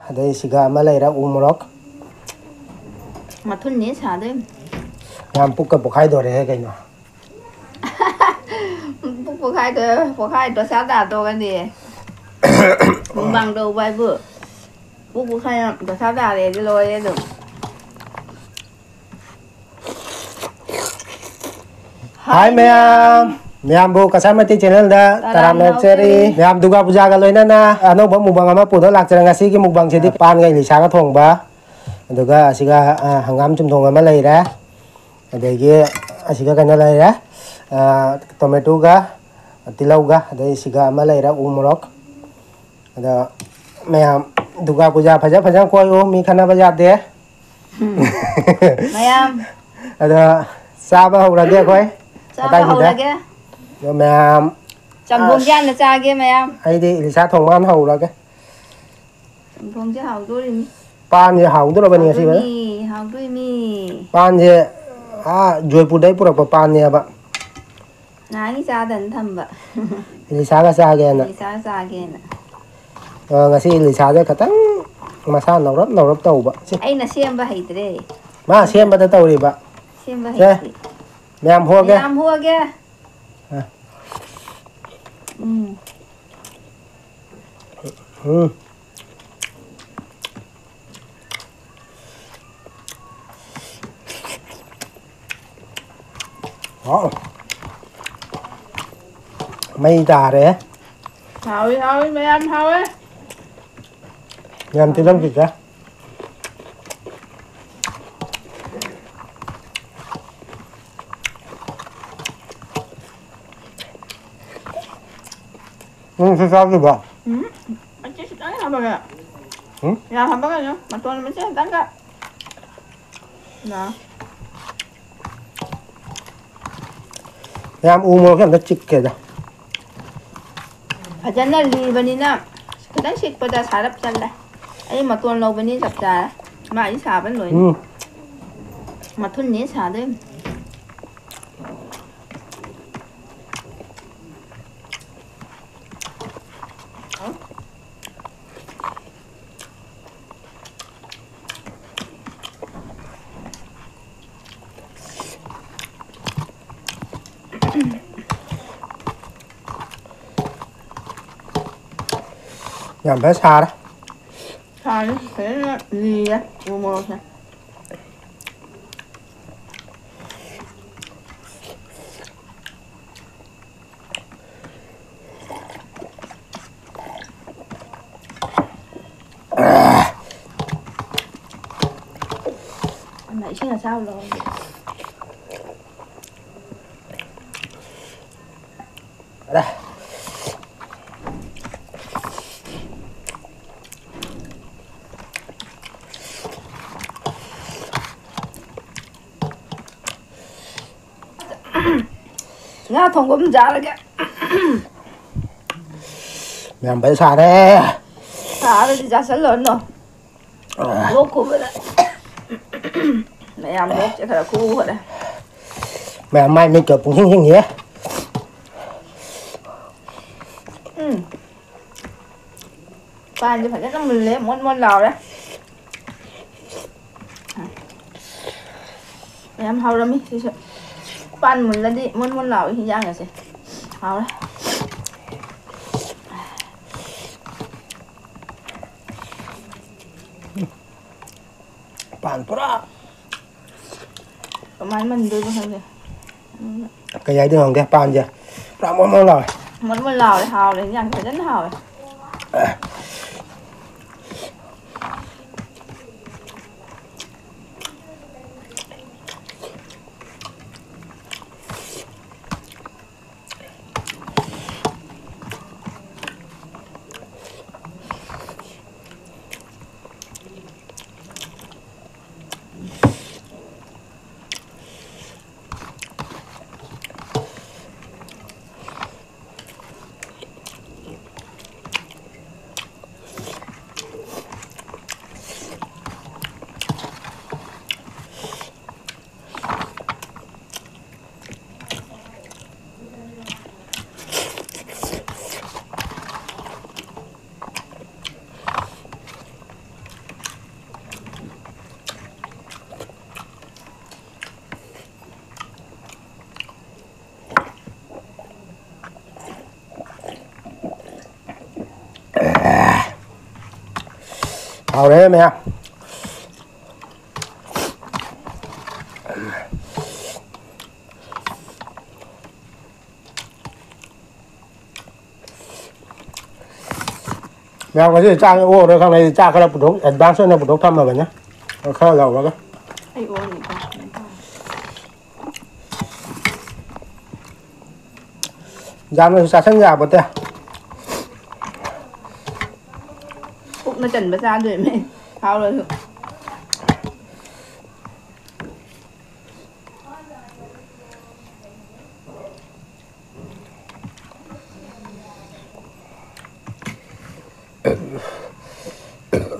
ꯑꯗꯩ ꯁꯤꯒ ꯑꯃ ꯂꯩꯔꯦ ꯎ ꯃꯣꯔꯣꯛ ꯃꯊꯨꯟꯅꯤ ꯁꯥꯗꯣꯏꯅꯤ ꯌꯥꯝ ꯄꯨꯛꯀ ꯄꯣꯛꯈꯥꯏꯗꯣꯔꯦꯍꯦ ꯀꯩꯅꯣ ꯄꯨꯛ ꯄꯣꯛꯈꯥꯏꯗꯣ ꯆꯥ ꯇꯥꯗꯣꯒꯅꯤ ꯃꯨꯛꯕꯥꯡ ꯇꯧꯕ ꯍꯥꯏꯕꯨ ꯄꯨꯛ ꯄꯣꯛꯈꯥꯏ ꯗꯁꯥ ꯇꯥꯔꯦꯗꯤ ꯂꯣꯏꯔꯦ ꯑꯗꯨꯝ ꯍꯥꯏ ꯃꯌꯥꯝ ꯃꯌꯥꯝꯕꯨ ꯀꯁꯥꯔꯃꯇꯤ ꯆꯦꯅꯦꯜꯗ ꯇꯔꯥꯝꯅ ꯑꯣꯛꯆꯔꯤ ꯃꯌꯥꯝ ꯗꯨꯔꯒꯥ ꯄꯨꯖꯥꯒ ꯂꯣꯏꯅꯅ ꯑꯅꯧꯕ ꯃꯨꯛꯕꯥꯡ ꯑꯃ ꯄꯨꯗ ꯂꯥꯛꯆꯔꯦ ꯉꯁꯤꯒꯤ ꯃꯨꯛꯕꯥꯡꯁꯤꯗꯤ ꯄꯥꯟꯒ ꯏꯂꯤꯁꯥꯒ ꯊꯣꯡꯕ ꯑꯗꯨꯒ ꯑꯁꯤꯒ ꯍꯪꯒꯥꯝ ꯆꯨꯝꯊꯣꯡ ꯑꯃ ꯂꯩꯔꯦ ꯑꯗꯒꯤ ꯑꯁꯤꯒ ꯀꯩꯅꯣ ꯂꯩꯔꯦ ꯇꯣꯃꯦꯇꯣꯒ ꯇꯤꯜꯍꯧꯒ ꯑꯗꯩ ꯁꯤꯒ ꯑꯃ ꯂꯩꯔꯦ ꯎ ꯃꯣꯔꯣꯛ ꯑꯗ ꯃꯌꯥꯝ ꯗꯨꯔꯒꯥ ꯄꯨꯖꯥ ꯐꯖꯅ ꯀꯣꯏꯌꯨ ꯃꯤ ꯈꯠꯅꯕ ꯌꯥꯗꯦ ꯃꯌꯥꯝ ꯑꯗ ꯆꯥꯕ ꯍꯧꯔꯒꯦ ꯑꯩꯈꯣꯏ ꯆꯥꯕ ꯃꯇꯥꯏꯁꯤꯗ ꯍꯧꯔꯒꯦ ꯑꯗꯣ ꯃꯌꯥꯝ ꯆꯝꯊꯣꯡꯁꯦ ꯍꯥꯟꯅ ꯆꯥꯒꯦ ꯃꯌꯥꯝ ꯑꯩꯗꯤ ꯏꯂꯤꯁꯥ ꯊꯣꯡꯕ ꯍꯥꯟꯅ ꯍꯧꯔꯒꯦ ꯆꯝꯊꯣꯡꯁꯦ ꯍꯥꯎꯗꯣꯔꯤꯃꯤ ꯄꯥꯟꯁꯦ ꯍꯥꯎꯗꯣꯔꯕꯅꯤ ꯉꯁꯤ ꯍꯥꯎꯗꯣꯏꯃꯤ ꯐꯖꯅ ꯍꯥꯎꯗꯣꯏꯃꯤ ꯄꯥꯟꯁꯦ ꯖꯣꯏꯄꯨꯔꯗꯩ ꯄꯨꯔꯛꯄ ꯄꯥꯟꯅꯦꯕ ꯅꯍꯥꯟꯒꯩ ꯆꯥꯗꯅ ꯊꯝꯕ ꯏꯂꯤꯁꯥꯒ ꯆꯥꯒꯦꯅ ꯏꯂꯤꯁꯥꯒ ꯆꯥꯒꯦꯅ ꯉꯁꯤ ꯏꯂꯤꯁꯥꯁꯦ ꯈꯤꯇꯪ ꯃꯁꯥ ꯅꯧꯔꯞ ꯇꯧꯕ ꯑꯩꯅ ꯁꯦꯝꯕ ꯍꯩꯇ꯭ꯔꯦ ꯃꯥ ꯑꯗꯨꯅ ꯁꯦꯝꯕꯗ ꯇꯧꯔꯤꯕ ꯁꯦꯝꯕ ꯁꯦ ꯍꯩꯇꯦ ꯃꯌꯥꯝ ꯍꯣꯑꯒꯦ ꯎꯝ ꯃꯩ ꯇꯥꯔꯦ ꯍꯥꯎꯏ ꯃꯌꯥꯝ ꯍꯥꯎꯋꯦ ꯌꯥꯝ ꯇꯤꯜꯂꯝꯈꯤꯒꯦ ꯁꯤ ꯆꯥꯗ꯭ꯔꯤꯕꯣ ꯃꯆꯦ ꯈꯤꯇꯪ ꯍꯥꯞꯄꯒ ꯎꯝ ꯌꯥꯝ ꯍꯥꯞꯄꯒꯅꯨ ꯃꯇꯣꯟ ꯃꯆꯦꯠ ꯈꯤꯇꯪꯒ ꯌꯥꯝ ꯎ ꯃꯣꯔꯣꯛꯁꯦ ꯑꯝꯇ ꯆꯤꯛꯀꯦꯗ ꯐꯖꯅ ꯂꯤꯕꯅꯤꯅ ꯈꯤꯇꯪ ꯁꯤꯛꯄꯗ ꯁꯥꯔꯞ ꯆꯜꯂꯦ ꯑꯩ ꯃꯇꯣꯟ ꯂꯧꯕꯅꯤ ꯆꯞ ꯆꯥꯔꯦ ꯃꯥꯗꯤ ꯁꯥꯕ ꯂꯣꯏꯅ ꯃꯊꯨꯟꯅꯤ ꯁꯥꯗꯣꯏꯅꯤ ꯌꯥꯝ ꯐꯖꯅ ꯁꯥꯔꯦ ꯁꯥꯔꯦ ꯐꯖꯅ ꯂꯤꯔꯦ ꯎ ꯃꯣꯔꯣꯛꯁꯦ ꯏꯁꯤꯡ ꯑꯁꯥꯕ ꯂꯧꯔꯒꯦ ꯉꯥ ꯊꯣꯡꯕ ꯑꯃ ꯆꯥꯔꯒꯦ ꯌꯥꯝ ꯐꯖꯅ ꯁꯥꯔꯦ ꯁꯥꯔꯗꯤ ꯆꯥꯁꯤꯜꯂꯨꯔꯅꯨ ꯂꯣꯛ ꯈꯨꯕꯗ ꯃꯌꯥꯝ ꯂꯣꯛꯁꯦ ꯈꯔ ꯈꯨꯕ ꯍꯧꯔꯦ ꯃꯌꯥꯝ ꯃꯥꯏ ꯃꯤꯠꯀ ꯄꯨꯡꯁꯤꯡ ꯁꯤꯡꯏ ꯄꯥꯟꯁꯦ ꯐꯖꯅ ꯃꯨꯜꯂꯦ ꯃꯣꯟ ꯃꯣꯟ ꯂꯥꯎꯔꯦ ꯌꯥꯝ ꯍꯥꯎꯔꯝꯃꯤ ꯁꯤꯁꯨ ꯄꯥꯟ ꯃꯨꯜꯂꯗꯤ ꯃꯨꯟ ꯃꯨꯟ ꯂꯥꯎꯏ ꯍꯤꯟꯖꯥꯡꯒꯁꯦ ꯍꯥꯎꯔꯦ ꯄꯥꯟ ꯄꯨꯔꯥ ꯀꯃꯥꯏꯅ ꯃꯟꯗꯣꯏꯕ ꯈꯪꯗꯦ ꯀꯩ ꯍꯥꯏꯗꯣꯏꯅꯣ ꯈꯪꯗꯦ ꯄꯥꯟꯁꯦ ꯄꯨꯔꯥ ꯃꯣꯟ ꯃꯣꯟ ꯂꯥꯎꯋꯦ ꯃꯣꯟ ꯃꯣꯟ ꯂꯥꯎꯔꯦ ꯍꯥꯎꯔꯦ ꯍꯤꯟꯖꯥꯡ ꯐꯖꯅ ꯍꯥꯎꯔꯦ hào đấy mẹ. Mẹ có gì cha cái ô đây, không này cha cái là bột đống, bán sơn là bột đống thăm mà vậy nhá. Khá lẩu vào cái. Ai ô này con. Dám nó xa sang nhà bột tè. Cũng nó trần bớt ra rồi mẹ. Thao rồi.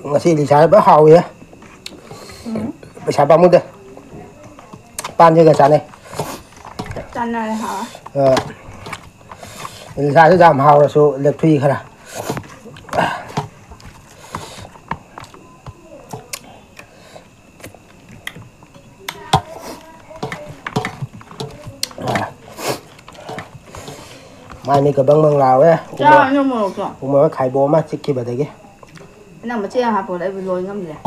Ngasih di sana bahau ya. Siapa muda? Pan juga sana. Chân này hả? Di sana giảm hao là số lực thủy khá là. Mai mình có băng băng lào ấy. Cho nhưng mà rồi. Cũng mới khai bố mà chỉ kịp ở đây cái. Cái nào mà chia hạt vào đây rồi ngâm gì à?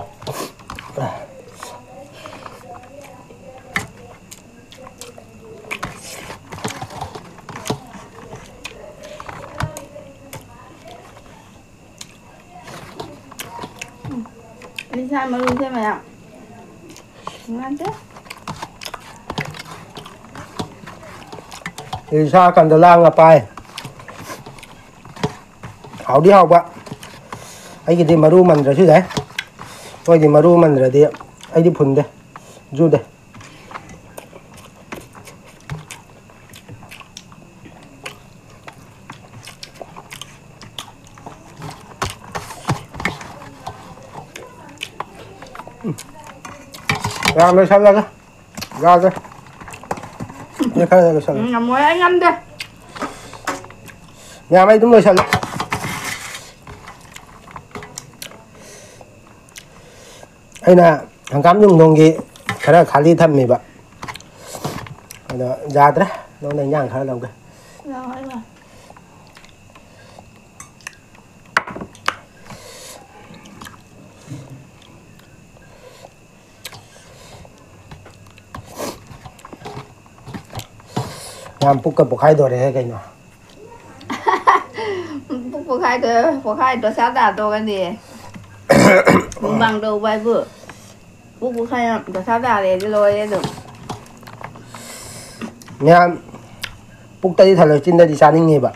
Đi sai mà luôn thế mày ạ. Ngon chứ. Đi xa cần lang ngapain? Hảo đi học ạ. Ai cái đi mà ru mình rồi chứ đấy. Thôi thì mà ru mình rồi đi. Ai đi phun đây. Ru đây. Ra nó sao ra cái. Ra cái. Như thế là sao? Ngầm ngồi anh ngâm đi. Nhà mày đúng rồi sao? Ai nè, thằng cám dùng nông gì, khá là khá lý thầm mày bạn. Nó ra đấy, nó này nhàng khá là lâu kìa. Rồi rồi. Nhàm bốc cái bốc hai đồ đấy cái nó. Bốc hai đồ sao đả đồ cái gì? Bằng đầu vai vừa. Bốc hai đồ sao đả để rồi được. Nhàm bốc tay thật là trên đây thì sao đi nghề bạn.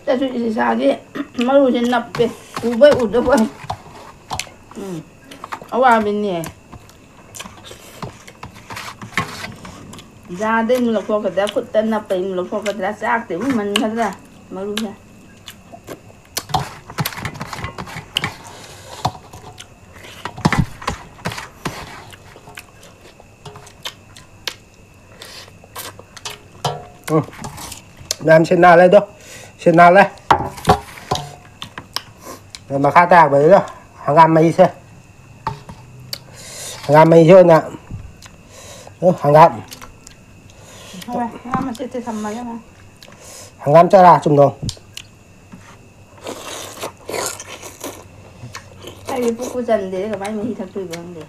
Ta suy sao chứ mà luôn trên nắp về u bơi ụt đâu vậy ở ngoài bên này ra đây mình lọc vào cái đó phút tên nắp về mình lọc vào cái đó xác thì mình thật ra mà luôn nha Làm xin nào lên đâu xin nào lên mà khá tạc vậy đó hàng ngàn mày xe hàng ngàn mày chơi nè hàng ngàn mà sẽ thầm mày mà hàng ngàn cho ra chung đồng tại vì phụ dần để cả mấy mình thật tùy vào để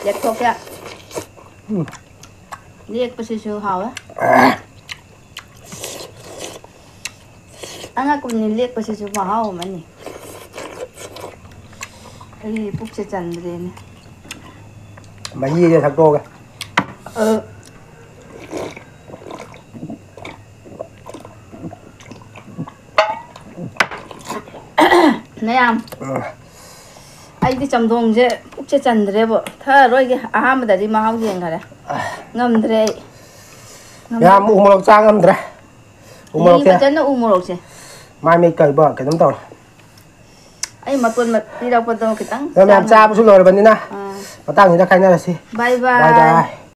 Dẹp thuộc kìa liệt bác sĩ sư hào á anh cũng nhìn liệt bác sĩ sư hào mà nè cái bút sẽ dần rồi nè mà gì vậy thằng cô kìa ꯃꯌꯥꯝ ꯑꯩꯗꯤ ꯆꯝꯊꯣꯡꯁꯦ ꯄꯨꯛꯁꯦ ꯆꯟꯗ꯭ꯔꯦꯕ ꯊꯛꯑꯔꯣꯏꯒꯦ ꯑꯍꯥꯟꯕꯗꯗꯤ ꯃꯍꯥꯎ ꯌꯦꯡꯈꯔꯦ ꯉꯝꯗ꯭ꯔꯦ ꯑꯩ ꯃꯌꯥꯝ ꯎ ꯃꯣꯔꯣꯛ ꯆꯥ ꯉꯝꯗ꯭ꯔꯦ ꯎ ꯃꯣꯔꯣꯛꯁꯦ ꯐꯖꯅ ꯎ ꯃꯣꯔꯣꯛꯁꯦ ꯃꯥꯏ ꯃꯤꯠ ꯀꯩꯕ ꯀꯩꯅꯣꯝ ꯇꯧꯔꯦ ꯑꯩ ꯃꯇꯣꯟ ꯄꯤꯔꯛꯄꯗꯣ ꯈꯤꯇꯪ ꯃꯌꯥꯝ ꯆꯥꯕꯁꯨ ꯂꯣꯏꯔꯕꯅꯤꯅ ꯑꯥ ꯃꯇꯥꯡꯁꯤꯗ ꯈꯥꯏꯅꯔꯁꯤ ꯕꯥꯏ ꯕꯥꯏ ꯕꯥꯏ ꯕꯥꯏ